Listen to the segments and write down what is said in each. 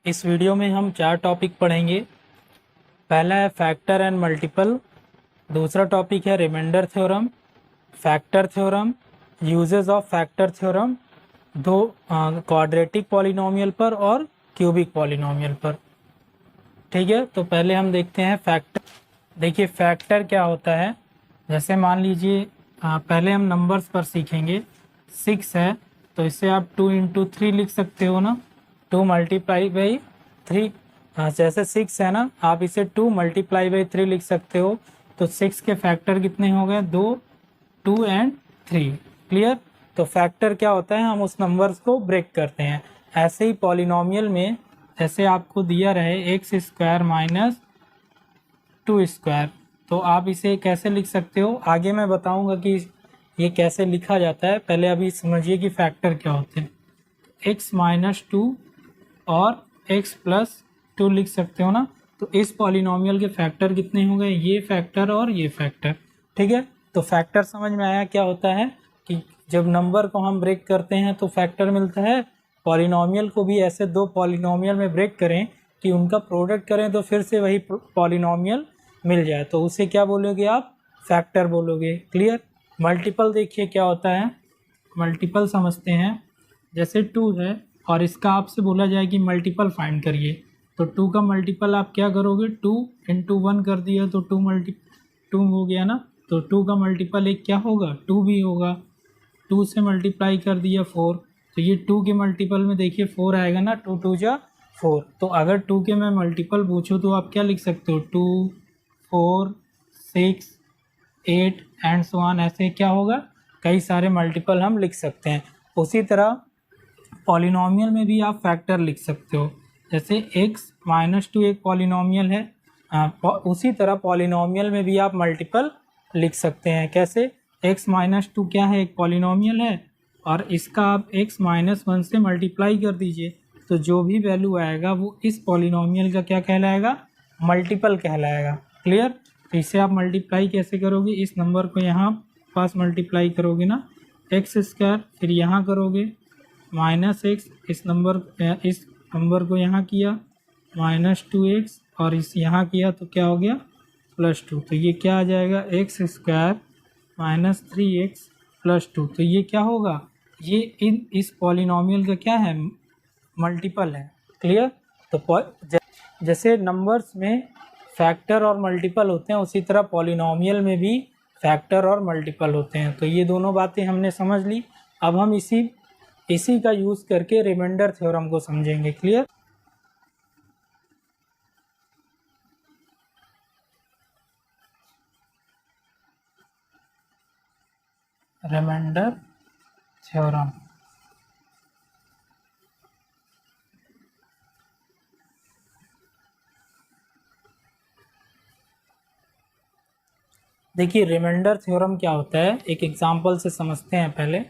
इस वीडियो में हम 4 टॉपिक पढ़ेंगे। पहला है फैक्टर एंड मल्टीपल, दूसरा टॉपिक है remainder theorem, factor theorem, uses of factor theorem, दो क्वाड्रेटिक पॉलिनोमियल पर और क्यूबिक पॉलिनोमियल पर। ठीक है, तो पहले हम देखते हैं फैक्टर। देखिए फैक्टर क्या होता है। जैसे मान लीजिए पहले हम नंबर्स पर सीखेंगे। 6 है तो इसे आप 2 इंटू 3 लिख सकते हो ना, 2 मल्टीप्लाई बाई 3। जैसे 6 है ना, आप इसे 2 मल्टीप्लाई बाई 3 लिख सकते हो। तो 6 के फैक्टर कितने हो गए? 2, 2 एंड 3। क्लियर। तो फैक्टर क्या होता है, हम उस नंबर्स को ब्रेक करते हैं। ऐसे ही पॉलिनोमियल में जैसे आपको दिया रहे एक्स स्क्वायर माइनस 2 स्क्वायर, तो आप इसे कैसे लिख सकते हो, आगे मैं बताऊंगा कि ये कैसे लिखा जाता है। पहले अभी समझिए कि फैक्टर क्या होते हैं। x माइनस 2 और x प्लस 2 लिख सकते हो ना। तो इस पॉलिनोमियल के फैक्टर कितने हो गए? ये फैक्टर और ये फैक्टर। ठीक है, तो फैक्टर समझ में आया क्या होता है कि जब नंबर को हम ब्रेक करते हैं तो फैक्टर मिलता है। पॉलिनोमियल को भी ऐसे दो पॉलिनोमियल में ब्रेक करें कि उनका प्रोडक्ट करें तो फिर से वही पॉलिनोमियल मिल जाए, तो उसे क्या बोलोगे आप? फैक्टर बोलोगे। क्लियर। मल्टीपल देखिए क्या होता है। मल्टीपल समझते हैं। जैसे 2 है और इसका आपसे बोला जाए कि मल्टीपल फाइंड करिए, तो 2 का मल्टीपल आप क्या करोगे? 2 इंटू 1 कर दिया तो 2 हो गया ना। तो 2 का मल्टीपल एक क्या होगा? 2 भी होगा। 2 से मल्टीप्लाई कर दिया 4, तो ये 2 के मल्टीपल में देखिए 4 आएगा ना। 2 2 जा 4। तो अगर 2 के मैं मल्टीपल पूछूँ तो आप क्या लिख सकते हो? 2, 4, 6, 8 एंड सो ऑन। ऐसे क्या होगा? कई सारे मल्टीपल हम लिख सकते हैं। उसी तरह पॉलिनोमियल में भी आप फैक्टर लिख सकते हो। जैसे x माइनस 2 एक पॉलिनोमियल है, उसी तरह पॉलिनोमियल में भी आप मल्टीपल लिख सकते हैं। कैसे? x माइनस 2 क्या है? एक पॉलिनोमियल है और इसका आप x माइनस 1 से मल्टीप्लाई कर दीजिए, तो जो भी वैल्यू आएगा वो इस पॉलिनोमियल का क्या कहलाएगा? मल्टीपल कहलाएगा। क्लियर। तो इसे आप मल्टीप्लाई कैसे करोगे? इस नंबर को यहाँ पास मल्टीप्लाई करोगे ना, एक्स स्क्वायर, फिर यहाँ करोगे माइनस एक्स, इस नंबर को यहाँ किया माइनस 2x और इस यहाँ किया तो क्या हो गया? प्लस 2। तो ये क्या आ जाएगा? X square minus 3x plus 2। तो ये क्या होगा? ये इस पॉलिनोमियल का क्या है? मल्टीपल है। क्लियर। तो जैसे नंबर्स में फैक्टर और मल्टीपल होते हैं, उसी तरह पॉलिनोमियल में भी फैक्टर और मल्टीपल होते हैं। तो ये दोनों बातें हमने समझ ली। अब हम इसी का यूज़ करके रिमाइंडर थ्योरम को समझेंगे। क्लियर। Remainder theorem. देखिए रिमाइंडर थ्योरम क्या होता है, एक एग्जांपल से समझते हैं पहले।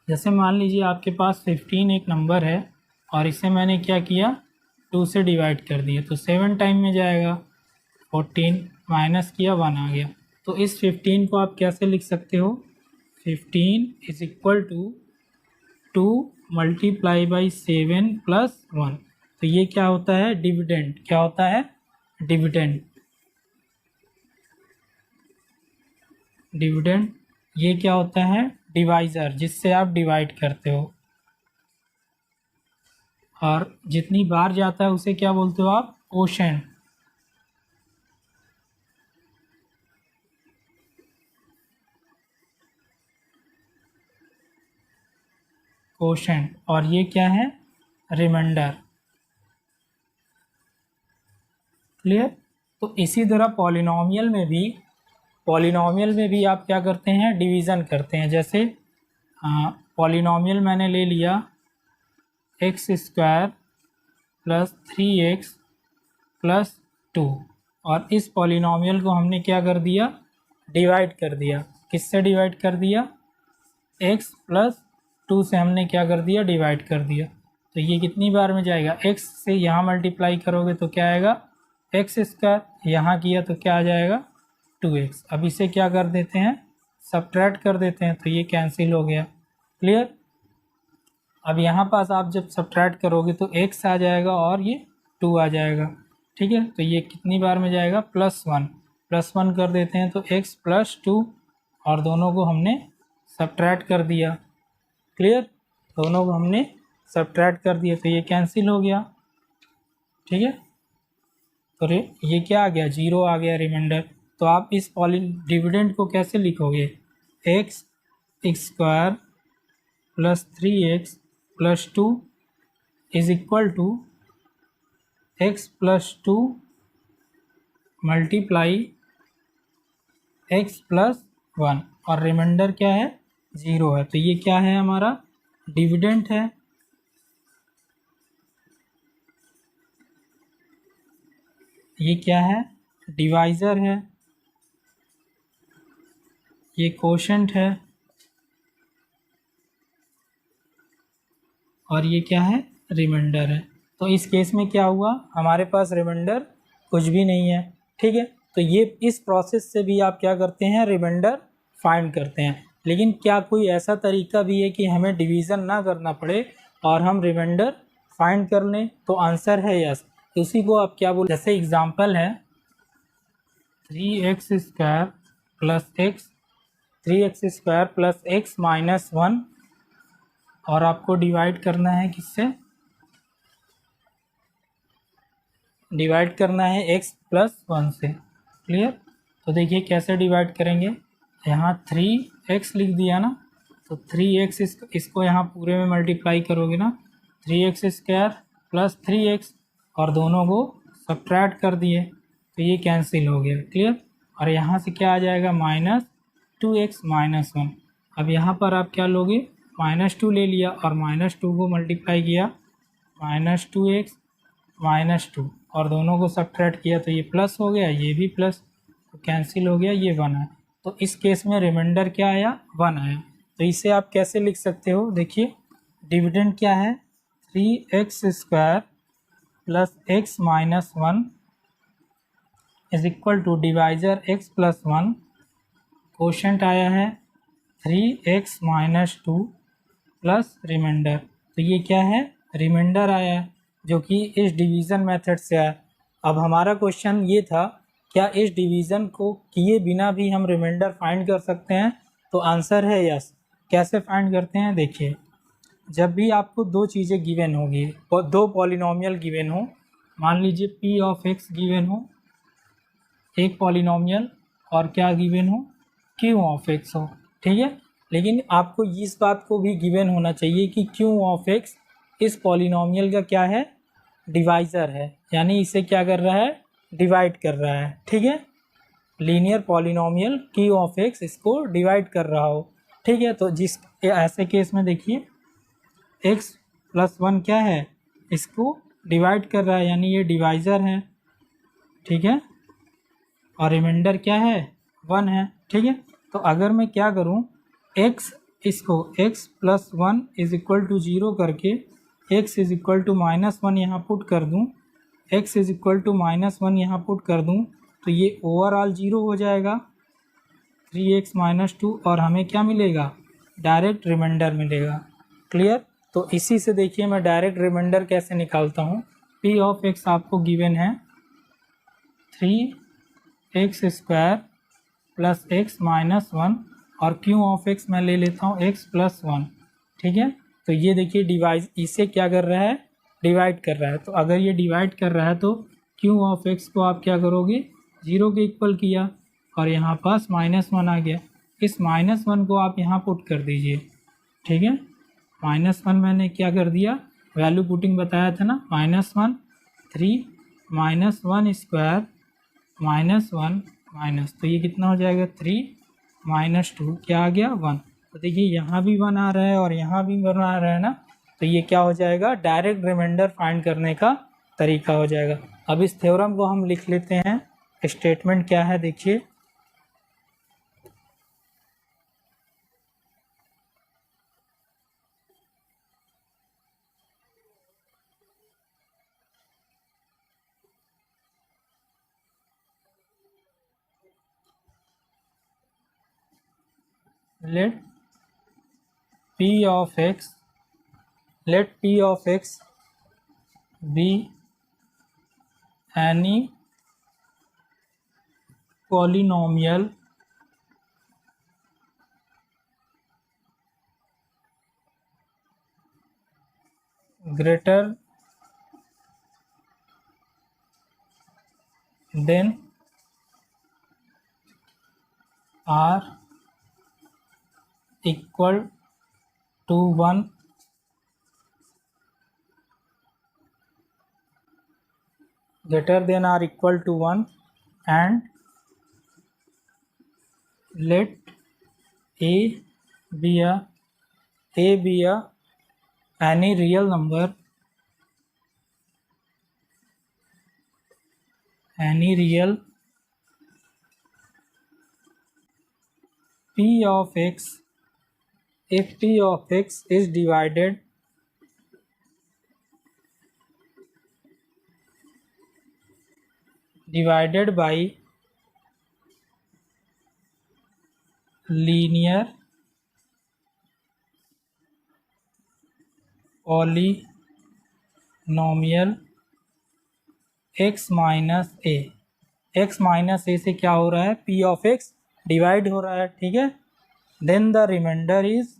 जैसे मान लीजिए आपके पास 15 एक नंबर है और इसे मैंने क्या किया? 2 से डिवाइड कर दिया, तो 7 टाइम में जाएगा। 14 माइनस किया 1 आ गया। तो इस 15 को आप कैसे लिख सकते हो? 15 is equal to 2 multiply by 7 plus 1। तो ये क्या होता है? डिविडेंड। क्या होता है? डिविडेंड। डिविडेंड। ये क्या होता है? डिवाइज़र, जिससे आप डिवाइड करते हो। और जितनी बार जाता है उसे क्या बोलते हो आप? कोशेंट। कोशेंट। और ये क्या है? रिमाइंडर। क्लियर। तो इसी तरह पॉलिनोमियल में भी आप क्या करते हैं? डिवीज़न करते हैं। जैसे पॉलिनोमियल मैंने ले लिया x square plus 3x plus 2, और इस पॉलिनोमियल को हमने क्या कर दिया? डिवाइड कर दिया। किससे डिवाइड कर दिया? x प्लस 2 से हमने क्या कर दिया? डिवाइड कर दिया। तो ये कितनी बार में जाएगा? x से यहाँ मल्टीप्लाई करोगे तो क्या आएगा? X square. यहाँ किया तो क्या आ जाएगा? 2x। अब इसे क्या कर देते हैं? सब्ट्रैक्ट कर देते हैं, तो ये कैंसिल हो गया। क्लियर। अब यहाँ पास आप जब सब्ट्रैक्ट करोगे तो x आ जाएगा और ये 2 आ जाएगा। ठीक है, तो ये कितनी बार में जाएगा, +1 कर देते हैं तो x + 2 और दोनों को हमने सब्ट्रैक्ट कर दिया। क्लियर, दोनों को हमने सब्ट्रैक्ट कर दिया तो ये कैंसिल हो गया। ठीक है, तो ये क्या आ गया, 0 आ गया रिमाइंडर। तो आप इस डिविडेंड को कैसे लिखोगे, x² + 3x + 2 is equal to x + 2 multiply x + 1 और रिमाइंडर क्या है, 0 है। तो ये क्या है, हमारा डिविडेंड है। ये क्या है, डिवाइज़र है। ये कोशेंट है और ये क्या है, रिमाइंडर है। तो इस केस में क्या हुआ, हमारे पास रिमाइंडर कुछ भी नहीं है। ठीक है, तो ये इस प्रोसेस से भी आप क्या करते हैं, रिमाइंडर फाइंड करते हैं। लेकिन क्या कोई ऐसा तरीका भी है कि हमें डिवीज़न ना करना पड़े और हम रिमाइंडर फाइंड कर लें, तो आंसर है यस। उसी को आप क्या बोल, जैसे एग्जांपल है 3x² + x - 1 और आपको डिवाइड करना है किससे, डिवाइड करना है x + 1 से। क्लियर, तो देखिए कैसे डिवाइड करेंगे, यहाँ 3x लिख दिया ना, तो 3x इसको यहाँ पूरे में मल्टीप्लाई करोगे ना, 3x² + 3x और दोनों को सब्ट्रैक्ट कर दिए तो ये कैंसिल हो गया। क्लियर, और यहाँ से क्या आ जाएगा, -2x - 1। अब यहाँ पर आप क्या लोगे, -2 ले लिया और -2 को मल्टीप्लाई किया, -2x - 2 और दोनों को सब्ट्रैक्ट किया तो ये प्लस हो गया, ये भी प्लस, तो कैंसिल हो गया, ये 1 आया। तो इस केस में रिमाइंडर क्या आया, 1 आया। तो इसे आप कैसे लिख सकते हो, देखिए डिविडेंड क्या है, 3x² + x - 1 is equal to divisor x + 1, quotient आया है 3x - 2 प्लस रिमाइंडर। तो ये क्या है, रिमाइंडर आया है जो कि इस डिवीज़न मेथड से आया। अब हमारा क्वेश्चन ये था, क्या इस डिवीज़न को किए बिना भी हम रिमाइंडर फाइंड कर सकते हैं, तो आंसर है यस। कैसे फाइंड करते हैं, देखिए जब भी आपको दो चीज़ें गिवन होगी, दो पॉलिनोमियल गिवन हो, मान लीजिए p(x) गिवन हो, एक पॉलिनोमियल और क्या गिवन हो, q(x) हो। ठीक है, लेकिन आपको इस बात को भी गिवन होना चाहिए कि q(x) इस पॉलिनोमियल का क्या है, डिवाइज़र है, यानी इसे क्या कर रहा है, डिवाइड कर रहा है। ठीक है, लीनियर पॉलिनोमियल q(x) इसको डिवाइड कर रहा हो। ठीक है, तो जिस ऐसे केस में देखिए x + 1 क्या है, इसको डिवाइड कर रहा है, यानी ये डिवाइज़र है। ठीक है, और रिमाइंडर क्या है, 1 है। ठीक है, तो अगर मैं क्या करूं, इसको x + 1 इज इक्वल टू 0 करके x इज इक्वल टू -1 यहाँ पुट कर दूं, x इज इक्वल टू -1 यहाँ पुट कर दूं, तो ये ओवरऑल 0 हो जाएगा, 3x - 2 और हमें क्या मिलेगा, डायरेक्ट रिमाइंडर मिलेगा। क्लियर, तो इसी से देखिए मैं डायरेक्ट रिमाइंडर कैसे निकालता हूँ। p(x) आपको गिवन है 3x² + x - 1 और q(x) मैं ले लेता हूँ x + 1। ठीक है, तो ये देखिए डिवाइड, इसे क्या कर रहा है, डिवाइड कर रहा है। तो अगर ये डिवाइड कर रहा है तो q(x) को आप क्या करोगे, 0 के इक्वल किया और यहाँ पास -1 आ गया, इस -1 को आप यहाँ पुट कर दीजिए। ठीक है, -1 मैंने क्या कर दिया, वैल्यू पुटिंग बताया था ना, -1 3 -1² -1 तो ये कितना हो जाएगा, 3 - 2 क्या आ गया, 1। तो देखिए यहाँ भी 1 आ रहा है और यहाँ भी 1 आ रहा है ना, तो ये क्या हो जाएगा, डायरेक्ट रिमाइंडर फाइंड करने का तरीका हो जाएगा। अब इस थ्योरम को हम लिख लेते हैं, स्टेटमेंट क्या है देखिए, let p(x) be any polynomial greater than or equal to 1 greater than or equal to 1 and let a be any real number p of x if p of x is divided by linear polynomial x minus a से क्या हो रहा है, p of x divide हो रहा है, ठीक है। Then the remainder is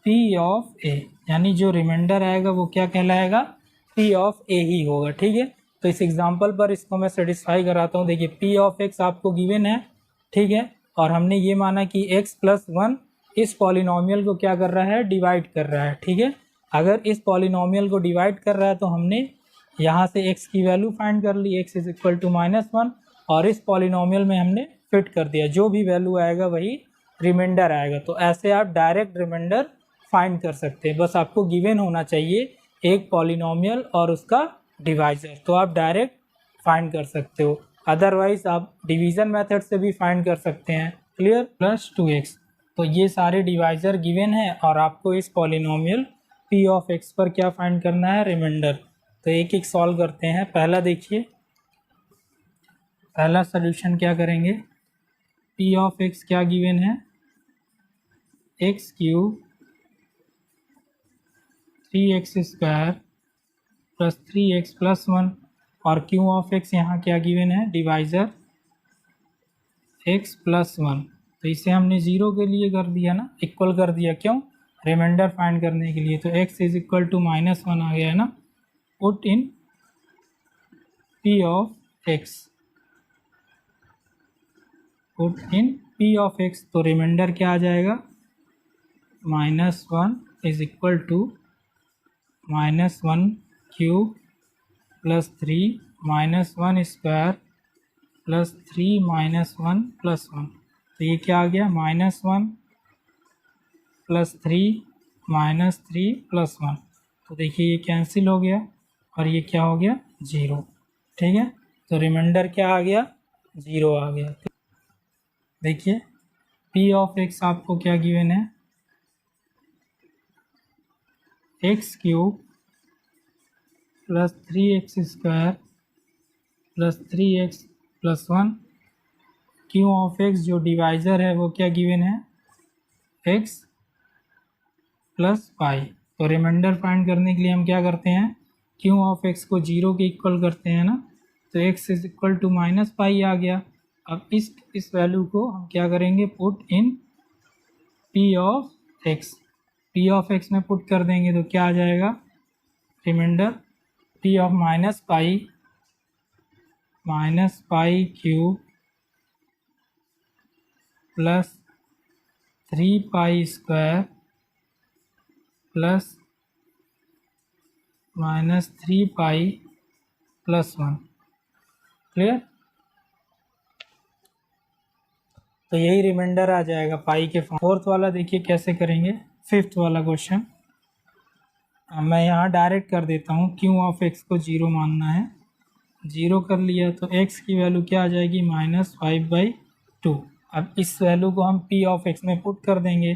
p of a, यानी जो रिमाइंडर आएगा वो क्या कहलाएगा, p ऑफ a ही होगा, ठीक है। तो इस एग्जांपल पर इसको मैं सेटिस्फाई कराता हूँ। देखिए p ऑफ x आपको गिवन है, ठीक है, और हमने ये माना कि x प्लस 1 इस पॉलिनोमियल को क्या कर रहा है, डिवाइड कर रहा है, ठीक है। अगर इस पॉलिनोमियल को डिवाइड कर रहा है तो हमने यहाँ से x की वैल्यू फाइंड कर ली, x इज इक्वल टू -1, और इस पॉलिनोमियल में हमने फिट कर दिया, जो भी वैल्यू आएगा वही रिमाइंडर आएगा। तो ऐसे आप डायरेक्ट रिमाइंडर फाइंड कर सकते हैं, बस आपको गिवन होना चाहिए एक पॉलिनोमियल और उसका डिवाइजर, तो आप डायरेक्ट फाइंड कर सकते हो। अदरवाइज आप डिवीज़न मेथड से भी फाइंड कर सकते हैं। क्लियर, प्लस 2x, तो ये सारे डिवाइजर गिवन है और आपको इस पॉलिनोमियल p ऑफ x पर क्या फाइंड करना है, रिमाइंडर। तो एक एक सॉल्व करते हैं। पहला देखिए, पहला सोल्यूशन क्या करेंगे, p ऑफ x क्या गिवन है, x cube 3x square plus 3x plus 1, और q ऑफ x यहाँ क्या गिवन है, डिवाइजर x प्लस 1। तो इसे हमने 0 के लिए कर दिया ना, इक्वल कर दिया, क्यों, रिमाइंडर फाइंड करने के लिए। तो x इज इक्वल टू -1 आ गया है ना। Put in p of x, put in p of x, तो रिमाइंडर क्या आ जाएगा, -1 is equal to -1 cube plus 3 -1 square plus 3 -1 plus 1। तो ये क्या आ गया, -1 प्लस 3 -3 प्लस 1। तो देखिए ये कैंसिल हो गया और ये क्या हो गया, 0, ठीक है। तो रिमाइंडर क्या आ गया, 0 आ गया। देखिए p ऑफ x आपको क्या गिवन है, x cube plus 3x square plus 3x plus 1, q of x जो डिवाइज़र है वो क्या गिवन है, x प्लस पाई। तो रिमाइंडर फाइंड करने के लिए हम क्या करते हैं, q ऑफ x को 0 के इक्वल करते हैं ना, तो x is equal to -pi आ गया। अब इस वैल्यू को हम क्या करेंगे, put in p of x, p of x में पुट कर देंगे तो क्या आ जाएगा, remainder p of -pi cube plus 3 pi square plus -3 pi plus 1। Clear, तो यही रिमाइंडर आ जाएगा पाई के फॉर्म। फोर्थ वाला देखिए कैसे करेंगे, फिफ्थ वाला क्वेश्चन मैं यहाँ डायरेक्ट कर देता हूँ, q ऑफ x को 0 मानना है, 0 कर लिया तो x की वैल्यू क्या आ जाएगी, -5/2। अब इस वैल्यू को हम p ऑफ x में पुट कर देंगे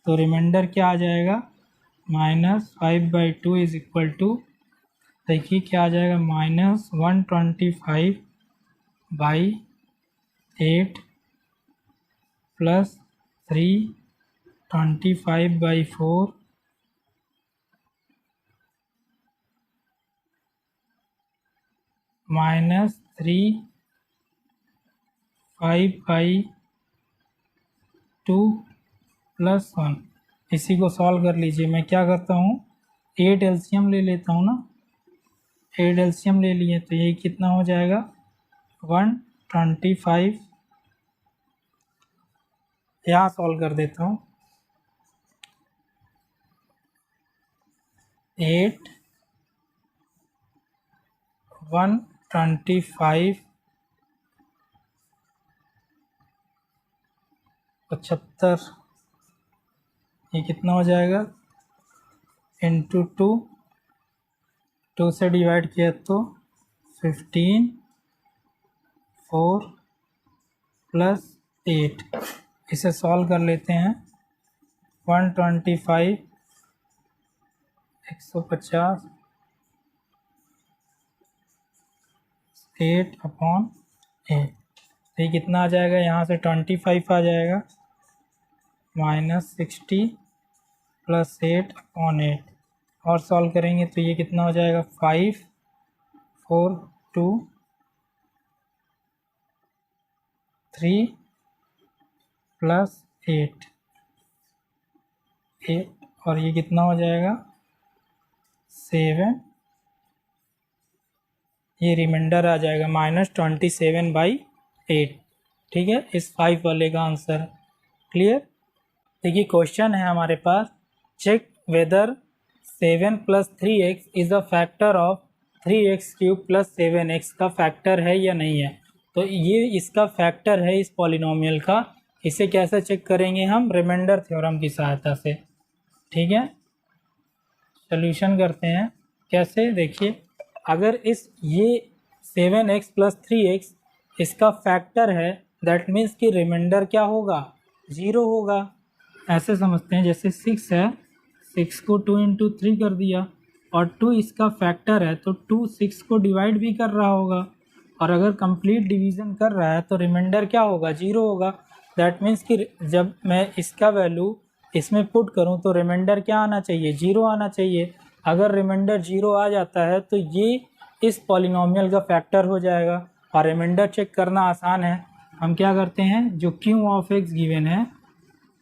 तो रिमाइंडर क्या आ जाएगा, -5/2 इज इक्वल टू, देखिए क्या आ जाएगा, -125/8 प्लस 3 25/4 माइनस 3 5/2 प्लस 1। इसी को सॉल्व कर लीजिए। मैं क्या करता हूँ, 8 एलसीएम ले लेता हूँ ना, 8 एलसीएम ले लिए तो ये कितना हो जाएगा 125। यहाँ सॉल्व कर देता हूँ, 8 125 75, ये कितना हो जाएगा इंटू 2 से डिवाइड किया तो 15 4 प्लस 8। इसे सॉल्व कर लेते हैं। 125 150 8/8, तो ये कितना आ जाएगा, यहाँ से 25 आ जाएगा माइनस 60 प्लस 8/8। और सॉल्व करेंगे तो ये कितना हो जाएगा 5 4 2 3 प्लस 8 और ये कितना हो जाएगा 7। ये रिमाइंडर आ जाएगा -27/8। ठीक है, इस 5 वाले का आंसर। क्लियर। देखिए क्वेश्चन है हमारे पास, check whether 7 + 3x is a factor of 3x³ + 7x का फैक्टर है या नहीं है। तो ये इसका फैक्टर है इस पॉलिनोमियल का। इसे कैसे चेक करेंगे हम, रिमाइंडर थ्योरम की सहायता से। ठीक है, सॉल्यूशन करते हैं। कैसे, देखिए अगर ये 7x + 3x इसका फैक्टर है, दैट मीन्स कि रिमाइंडर क्या होगा 0 होगा। ऐसे समझते हैं, जैसे 6 है, 6 को 2 × 3 कर दिया और 2 इसका फैक्टर है तो 2 6 को डिवाइड भी कर रहा होगा, और अगर कंप्लीट डिवीज़न कर रहा है तो रिमाइंडर क्या होगा 0 होगा। दैट मीन्स कि जब मैं इसका वैल्यू इसमें पुट करूं तो रिमाइंडर क्या आना चाहिए 0 आना चाहिए। अगर रिमाइंडर 0 आ जाता है तो ये इस पॉलिनोमियल का फैक्टर हो जाएगा। और रिमाइंडर चेक करना आसान है, हम क्या करते हैं, जो Q(x) गिवन है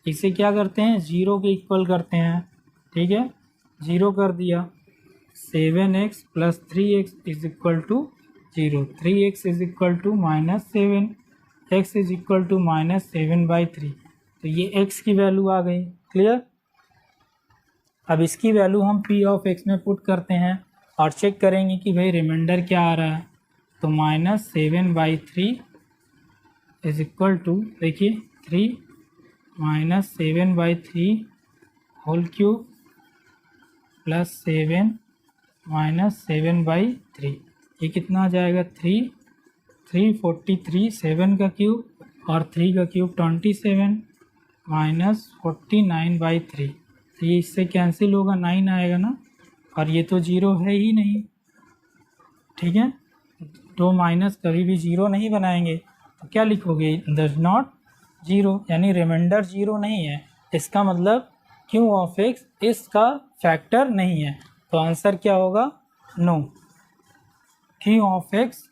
इसे क्या करते हैं 0 के इक्वल करते हैं। ठीक है, 0 कर दिया, 7x + 3x = 0, 3x = -7, x = -7/3। तो ये x की वैल्यू आ गई। क्लियर। अब इसकी वैल्यू हम P(x) में पुट करते हैं और चेक करेंगे कि भाई रिमाइंडर क्या आ रहा है। तो -7/3 = देखिए 3 -7/3 होल क्यूब प्लस 7 -7/3, ये कितना आ जाएगा 343, 7 का क्यूब और 3 का क्यूब 27 -49/3। तो ये इससे कैंसिल होगा, 9 आएगा ना, और ये तो 0 है ही नहीं। ठीक है, तो माइनस कभी भी 0 नहीं बनाएंगे, तो क्या लिखोगे, डज नॉट 0, यानी रिमाइंडर 0 नहीं है। इसका मतलब Q(x) इसका फैक्टर नहीं है। तो आंसर क्या होगा, no. Q(x)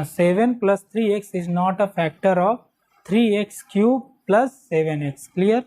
7 + 3x is not a factor of 3x³ + 7x। Clear.